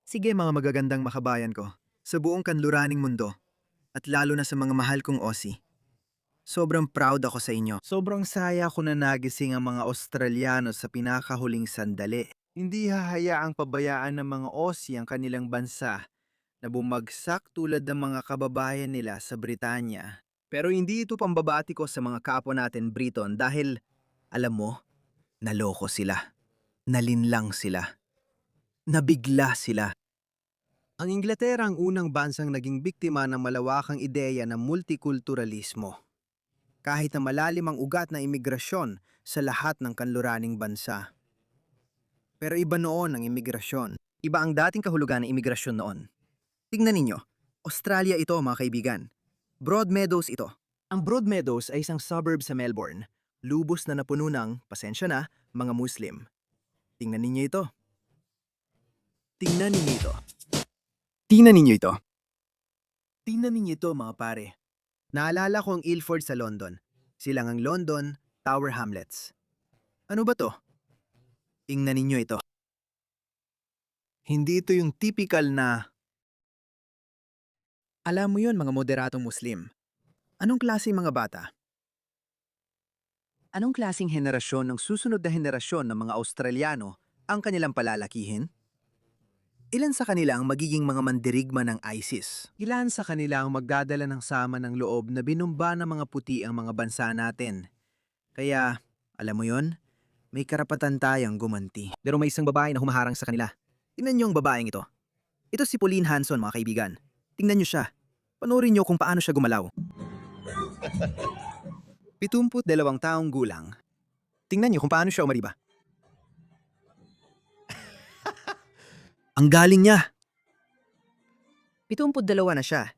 Sige mga magagandang makabayan ko, sa buong kanluraning mundo, at lalo na sa mga mahal kong Aussie. Sobrang proud ako sa inyo. Sobrang saya ko na nagising ang mga Australiano sa pinakahuling sandali. Hindi hahayaang pabayaan ng mga Aussie ang kanilang bansa na bumagsak tulad ng mga kababayan nila sa Britanya. Pero hindi ito pambabati ko sa mga kapwa natin Briton dahil, alam mo, naloko sila. Nalinlang sila. Nabigla sila. Ang Inglaterra ang unang bansang naging biktima ng malawakang ideya ng multikulturalismo. Kahit na malalim ang ugat ng imigrasyon sa lahat ng kanluraning bansa. Pero iba noon ang imigrasyon. Iba ang dating kahulugan ng imigrasyon noon. Tingnan ninyo, Australia ito mga kaibigan. Broadmeadows ito. Ang Broadmeadows ay isang suburb sa Melbourne. Lubos na napuno ng, pasensya na, mga Muslim. Tingnan ninyo ito. Tingnan ninyo ito. Tingnan ninyo ito. Tingnan ninyo ito mga pare. Naalala ko ang Ilford sa London. Silang ang London Tower Hamlets. Ano ba to? Tingnan ninyo ito. Hindi ito yung typical na... Alam mo yun mga moderatong Muslim. Anong klaseng mga bata? Anong klaseng henerasyon ng susunod na henerasyon ng mga Australiano ang kanilang palalakihin? Ilan sa kanila ang magiging mga mandirigma ng ISIS? Ilan sa kanila ang magdadala ng sama ng loob na binumba ng mga puti ang mga bansa natin? Kaya, alam mo yon, may karapatan tayong gumanti. Pero may isang babae na humaharang sa kanila. Tingnan niyo ang babaeng ito. Ito si Pauline Hanson mga kaibigan. Tingnan niyo siya. Panoorin niyo kung paano siya gumalaw. 72 taong gulang. Tingnan niyo kung paano siya umariba. Ang galing niya! 72 na siya.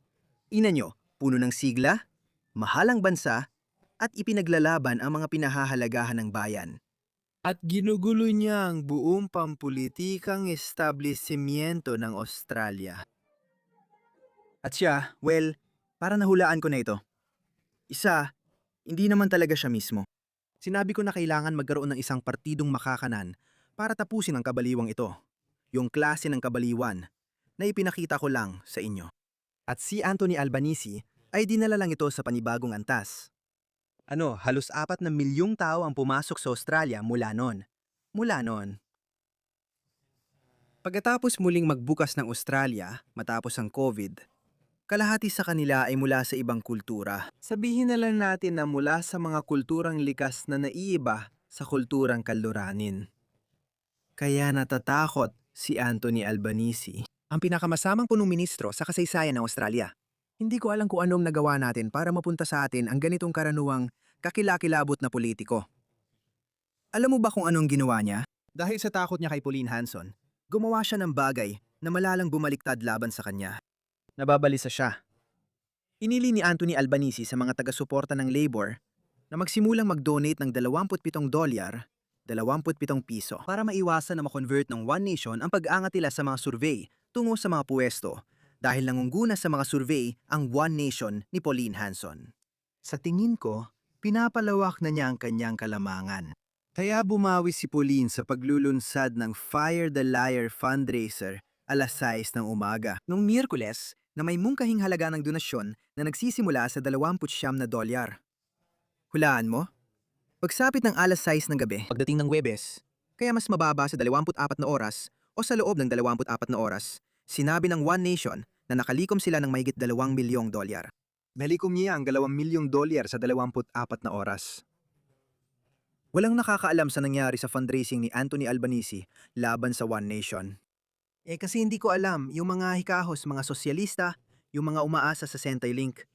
Ina nyo, puno ng sigla, mahalang bansa, at ipinaglalaban ang mga pinahahalagahan ng bayan. At ginugulo niya ang buong pampulitikang establishmento ng Australia. At siya, well, para nahulaan ko na ito. Isa, hindi naman talaga siya mismo. Sinabi ko na kailangan magkaroon ng isang partidong makakanan para tapusin ang kabaliwang ito. Yung klase ng kabaliwan na ipinakita ko lang sa inyo. At si Anthony Albanese ay dinala lang ito sa panibagong antas. Halos 4 na milyong tao ang pumasok sa Australia mula noon. Pagkatapos muling magbukas ng Australia matapos ang COVID, kalahati sa kanila ay mula sa ibang kultura. Sabihin na lang natin na mula sa mga kulturang likas na naiiba sa kulturang kaluranin. Kaya natatakot si Anthony Albanese, ang pinakamasamang punong ministro sa kasaysayan ng Australia. Hindi ko alam kung anong nagawa natin para mapunta sa atin ang ganitong karanuang kakilakilabot na politiko. Alam mo ba kung anong ginawa niya? Dahil sa takot niya kay Pauline Hanson, gumawa siya ng bagay na malalang bumaliktad laban sa kanya. Nababalisa siya. Inili ni Anthony Albanese sa mga taga-suporta ng Labor na magsimulang mag-donate ng $27 piso para maiwasan na ma-convert ng One Nation ang pag-angat nila sa mga survey tungo sa mga puwesto dahil nangunguna sa mga survey ang One Nation ni Pauline Hanson. Sa tingin ko, pinapalawak na niya ang kanyang kalamangan. Kaya bumawi si Pauline sa paglulunsad ng Fire the Liar fundraiser alas 6 ng umaga. Noong Miyerkules, na may mungkahing halaga ng donasyon na nagsisimula sa $29. Hulaan mo? Pagsapit ng alas 6 ng gabi, pagdating ng Huwebes, kaya mas mababa sa 24 na oras o sa loob ng 24 na oras, sinabi ng One Nation na nakalikom sila ng mahigit $2 milyong. Nalikom niya ang $2 milyong sa 24 na oras. Walang nakakaalam sa nangyari sa fundraising ni Anthony Albanese laban sa One Nation. Kasi hindi ko alam yung mga hikahos, mga sosyalista, yung mga umaasa sa Centrelink.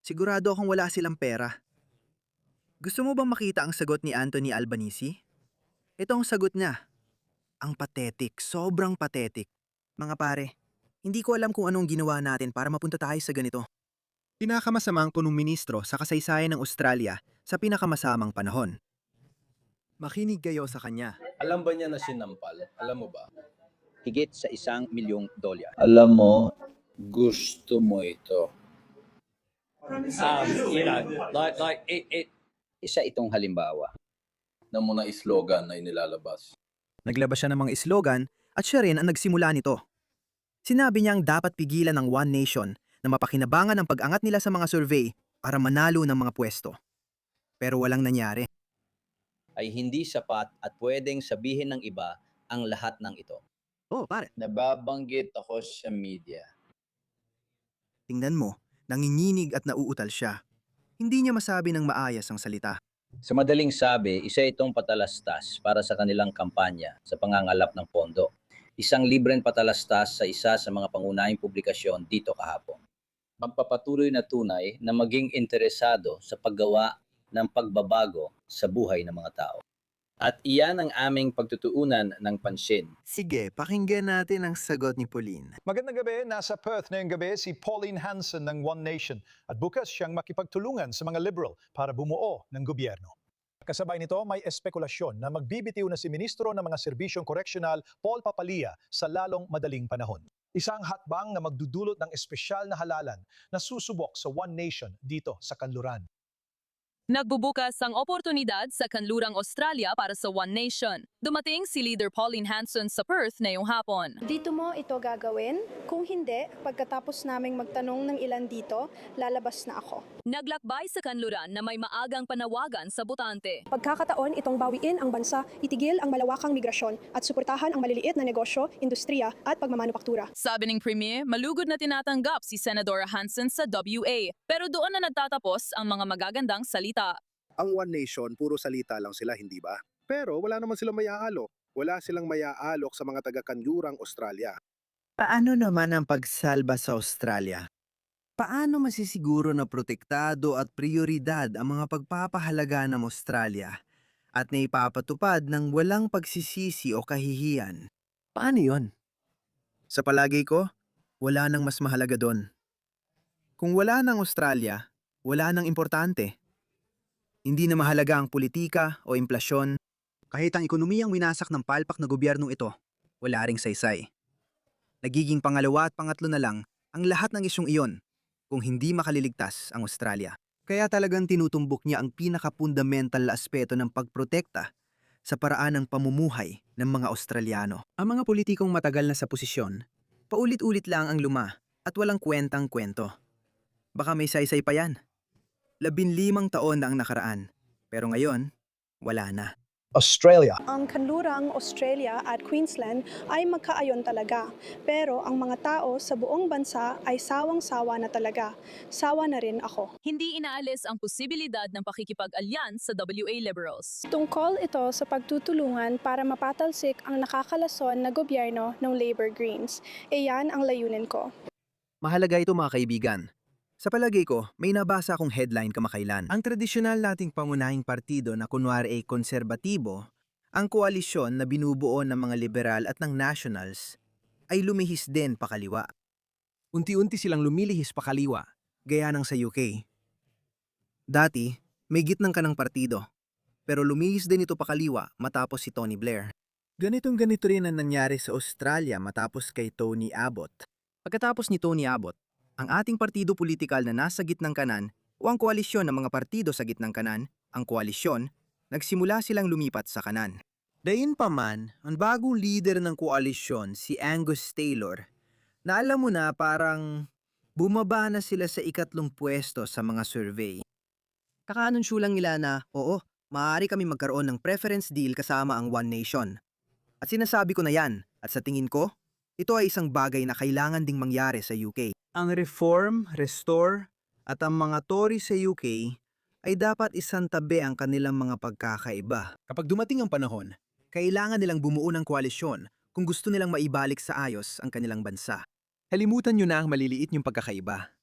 Sigurado akong wala silang pera. Gusto mo bang makita ang sagot ni Anthony Albanese? Ito ang sagot niya. Ang pathetic, sobrang pathetic. Mga pare, hindi ko alam kung anong ginawa natin para mapunta tayo sa ganito. Pinakamasamang punong ministro sa kasaysayan ng Australia sa pinakamasamang panahon. Makinig kayo sa kanya. Alam ba niya na sinampal? Alam mo ba? Higit sa $1 milyong. Alam mo, gusto mo ito. Isa itong halimbawa. Na mo na slogan na inilalabas. Naglabas siya ng mga slogan at siya rin ang nagsimula nito. Sinabi niyang dapat pigilan ng One Nation na mapakinabangan ang pag-angat nila sa mga survey para manalo ng mga pwesto. Pero walang nangyari. Ay hindi sapat at pwedeng sabihin ng iba ang lahat ng ito. Oh, pare. Nababanggit ako sa media. Tingnan mo, nanginginig at nauutal siya. Hindi niya masabi ng maayos ang salita. Sa madaling sabi, isa itong patalastas para sa kanilang kampanya sa pangangalap ng pondo. Isang libreng patalastas sa isa sa mga pangunahing publikasyon dito kahapon. Magpapatuloy na tunay na maging interesado sa paggawa ng pagbabago sa buhay ng mga tao. At iyan ang aming pagtutuunan ng pansin. Sige, pakinggan natin ang sagot ni Pauline. Magandang gabi, nasa Perth ngayong gabi si Pauline Hanson ng One Nation at bukas siyang makipagtulungan sa mga liberal para bumuo ng gobyerno. Kasabay nito, may espekulasyon na magbibitiw na si Ministro ng mga Serbisyong Koreksyonal Paul Papalia sa lalong madaling panahon. Isang hatbang na magdudulot ng espesyal na halalan na susubok sa One Nation dito sa Kanluran. Nagbubukas ang oportunidad sa kanlurang Australia para sa One Nation. Dumating si Leader Pauline Hanson sa Perth ngayong hapon. Dito mo ito gagawin? Kung hindi, pagkatapos naming magtanong ng ilan dito, lalabas na ako. Naglakbay sa kanluran na may maagang panawagan sa botante. Pagkakataon itong bawiin ang bansa, itigil ang malawakang migrasyon at suportahan ang maliliit na negosyo, industriya at pagmamanupaktura. Sabi ng Premier, malugod na tinatanggap si Senadora Hanson sa WA. Pero doon na nagtatapos ang mga magagandang salita. Ang One Nation, puro salita lang sila, hindi ba? Pero wala naman silang mayaalok. Wala silang mayaalok sa mga taga-kanlurang Australia. Paano naman ang pagsalba sa Australia? Paano masisiguro na protektado at prioridad ang mga pagpapahalaga ng Australia at naipapatupad ng walang pagsisisi o kahihiyan? Paano yon? Sa palagay ko, wala nang mas mahalaga doon. Kung wala ng Australia, wala nang importante. Hindi na mahalaga ang politika o implasyon. Kahit ang ekonomiyang winasak ng palpak na gobyernong ito, wala ring saysay. Nagiging pangalawa at pangatlo na lang ang lahat ng isyong iyon kung hindi makaliligtas ang Australia. Kaya talagang tinutumbok niya ang pinaka-fundamental na aspeto ng pagprotekta sa paraan ng pamumuhay ng mga Australiano. Ang mga politikong matagal na sa posisyon, paulit-ulit lang ang luma at walang kwentang kwento. Baka may saysay pa yan. 15 taon na ang nakaraan, pero ngayon, wala na. Australia. Ang kanlurang Australia at Queensland ay magkaayon talaga, pero ang mga tao sa buong bansa ay sawang-sawa na talaga. Sawa na rin ako. Hindi inaalis ang posibilidad ng pakikipag-alyans sa WA Liberals. Tungkol ito sa pagtutulungan para mapatalsik ang nakakalason na gobyerno ng Labour Greens. Iyan ang layunin ko. Mahalaga ito mga kaibigan. Sa palagay ko, may nabasa akong headline kamakailan. Ang tradisyonal nating pangunahing partido na kunwari ay konserbatibo, ang koalisyon na binubuo ng mga liberal at ng nationals, ay lumihis din pakaliwa. Unti-unti silang lumilihis pakaliwa, gaya ng sa UK. Dati, may gitnang kanang partido, pero lumihis din ito pakaliwa matapos si Tony Blair. Ganito rin ang nangyari sa Australia matapos kay Tony Abbott. Pagkatapos ni Tony Abbott, ang ating partido politikal na nasa gitnang kanan o ang koalisyon ng mga partido sa gitnang kanan, ang koalisyon, nagsimula silang lumipat sa kanan. Dayunpaman, ang bagong leader ng koalisyon, si Angus Taylor, na alam mo na parang bumaba na sila sa 3 pwesto sa mga survey. Kakaanunsyo lang nila na, oo, maaari kami magkaroon ng preference deal kasama ang One Nation. At sinasabi ko na yan, at sa tingin ko, ito ay isang bagay na kailangan ding mangyari sa UK. Ang Reform, Restore at ang mga Tory sa UK ay dapat isantabi ang kanilang mga pagkakaiba. Kapag dumating ang panahon, kailangan nilang bumuo ng koalisyon kung gusto nilang maibalik sa ayos ang kanilang bansa. Kalimutan nyo na ang maliliit niyong pagkakaiba.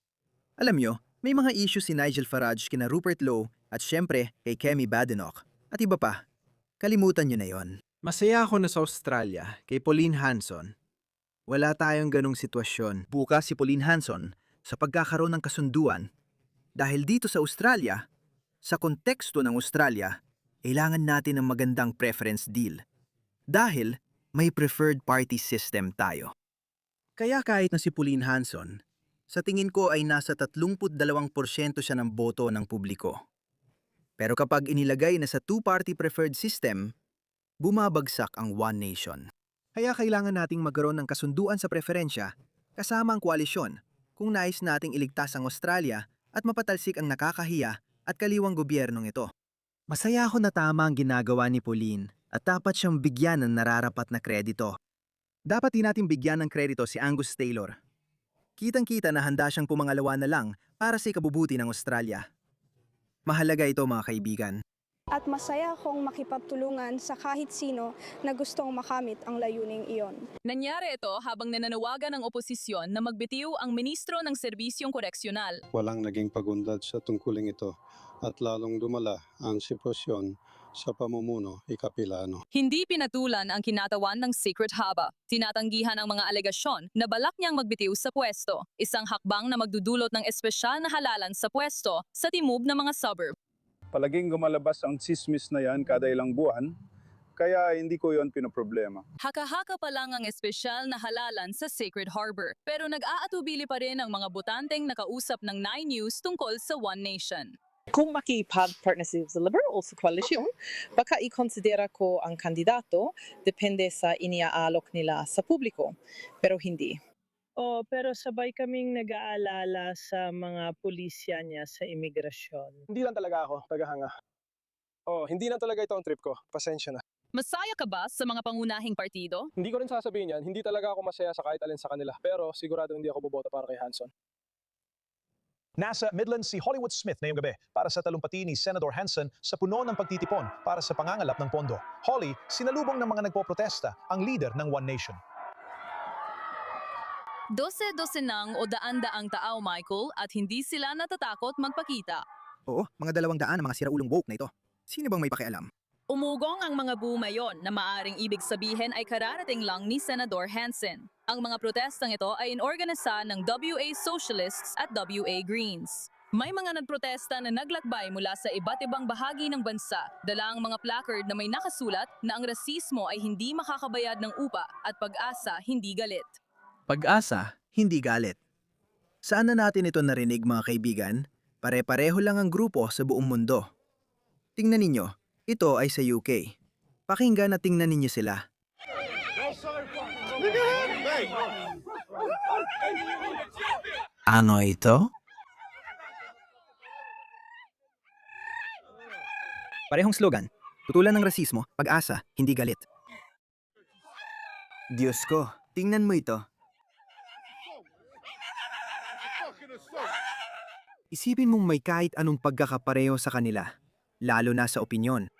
Alam nyo, may mga issue si Nigel Farage kina Rupert Lowe at syempre kay Kemi Badenoch at iba pa. Kalimutan nyo na yon. Masaya ako na sa Australia kay Pauline Hanson. Wala tayong ganong sitwasyon. Bukas si Pauline Hanson sa pagkakaroon ng kasunduan. Dahil dito sa Australia, sa konteksto ng Australia, kailangan natin ng magandang preference deal. Dahil may preferred party system tayo. Kaya kahit na si Pauline Hanson, sa tingin ko ay nasa 32% siya ng boto ng publiko. Pero kapag inilagay na sa two-party preferred system, bumabagsak ang One Nation. Kaya kailangan nating magkaroon ng kasunduan sa preferensya kasama ang koalisyon, kung nais nating iligtas ang Australia at mapatalsik ang nakakahiya at kaliwang gobyernong ito. Masaya ako na tama ang ginagawa ni Pauline at dapat siyang bigyan ng nararapat na kredito. Dapat din natin bigyan ng kredito si Angus Taylor. Kitang-kita na handa siyang pumangalawa na lang para sa ikabubuti ng Australia. Mahalaga ito mga kaibigan. At masaya akong makipagtulungan sa kahit sino na gustong makamit ang layuning iyon. Nangyari ito habang nananawagan ng oposisyon na magbitiw ang ministro ng Serbisyong Koreksyonal. Walang naging pagundad sa tungkuling ito at lalong lumala ang sitwasyon sa pamumuno ikapilano. Hindi pinatulan ang kinatawan ng Secret Haba. Tinatanggihan ang mga alegasyon na balak niyang magbitiw sa pwesto, isang hakbang na magdudulot ng espesyal na halalan sa pwesto sa timog ng mga suburb. Palaging gumalabas ang tsismis na yan kada ilang buwan, kaya hindi ko yon pinoproblema. Haka-haka pa lang ang espesyal na halalan sa Sacred Harbor, pero nag-aatubili pa rin ang mga botanteng nakausap ng 9 News tungkol sa One Nation. Kung makipag-partnership sa Liberal o sa koalisyon, baka ikonsidera ko ang kandidato depende sa iniaalok nila sa publiko, pero hindi. Pero sabay kaming nag-aalala sa mga pulisya niya sa imigrasyon. Hindi lang talaga ako tagahanga. Hindi na talaga ito ang trip ko. Pasensya na. Masaya ka ba sa mga pangunahing partido? Hindi ko rin sasabihin yan. Hindi talaga ako masaya sa kahit alin sa kanila. Pero sigurado hindi ako boboto para kay Hanson. Nasa Midlands si Hollywood Smith ngayong gabi para sa talumpati ni Senator Hanson sa puno ng pagtitipon para sa pangangalap ng pondo. Holly, sinalubong ng mga nagpoprotesta ang leader ng One Nation. 12-12 nang o daan-daang tao, Michael, at hindi sila natatakot magpakita. Oo, mga 200 ang mga siraulong woke na ito. Sino bang may pakialam? Umugong ang mga bumayon na maaring ibig sabihin ay kararating lang ni Senador Hanson. Ang mga protestang ito ay inorganisa ng WA Socialists at WA Greens. May mga nagprotesta na naglakbay mula sa iba't ibang bahagi ng bansa, dala ang mga placard na may nakasulat na ang rasismo ay hindi makakabayad ng upa at pag-asa hindi galit. Pag-asa, hindi galit. Saan na natin ito narinig mga kaibigan? Pare-pareho lang ang grupo sa buong mundo. Tingnan ninyo, ito ay sa UK. Pakinggan at tingnan ninyo sila. Ano ito? Parehong slogan. Tutulan ng rasismo, pag-asa, hindi galit. Diyos ko, tingnan mo ito. Isipin mong may kahit anong pagkakapareho sa kanila, lalo na sa opinyon.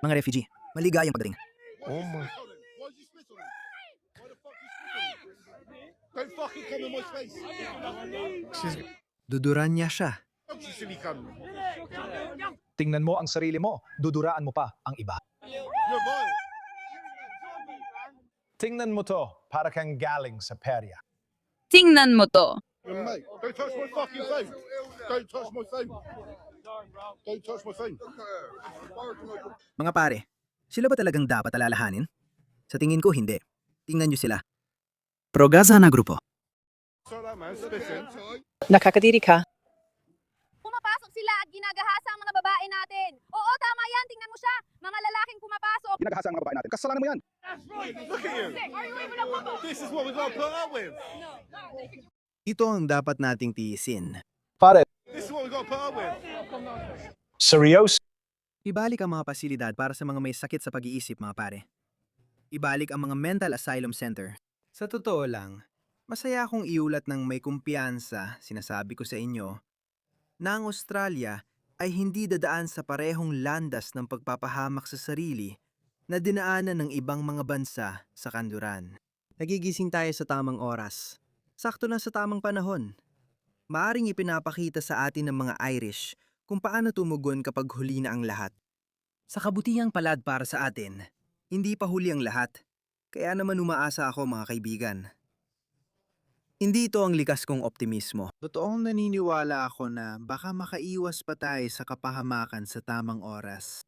Mga refugee, maligayang pagdating. Oh my. Don't fucking come in my face. Duduran niya siya. You silly cunt. Tingnan mo ang sarili mo, duduraan mo pa ang iba. You're vile. Tingnan mo to, para kang galing sa perya. Tingnan mo to. Mate, don't touch my fucking phone. Don't touch my phone. Don't touch my phone. Mga pare, sila ba talagang dapat alalahanin? Sa tingin ko, hindi. Tingnan niyo sila. Pro-Gaza na grupo. Sorry that man, listen. Nakakadiri ka? Pumapasok sila at ginagahasa ang mga babae natin. Oo, tama yan. Tingnan mo siya. Mga lalaking pumapasok. Ginagahasa ang mga babae natin. Kasalanan mo yan. Look at you. This is what we got to put up with. Ito ang dapat nating tiisin. Pare, This is what we got to put up with. Seryoso? Ibalik ang mga pasilidad para sa mga may sakit sa pag-iisip, mga pare. Ibalik ang mga mental asylum center. Sa totoo lang, masaya akong iulat ng may kumpiyansa, sinasabi ko sa inyo, na ang Australia ay hindi dadaan sa parehong landas ng pagpapahamak sa sarili na dinaanan ng ibang mga bansa sa kanluran. Nagigising tayo sa tamang oras. Sakto na sa tamang panahon. Maaring ipinapakita sa atin ng mga Irish kung paano tumugon kapag huli na ang lahat. Sa kabutihang palad para sa atin, hindi pa huli ang lahat. Kaya naman umaasa ako mga kaibigan. Hindi ito ang likas kong optimismo. Totoong naniniwala ako na baka makaiwas pa tayo sa kapahamakan sa tamang oras.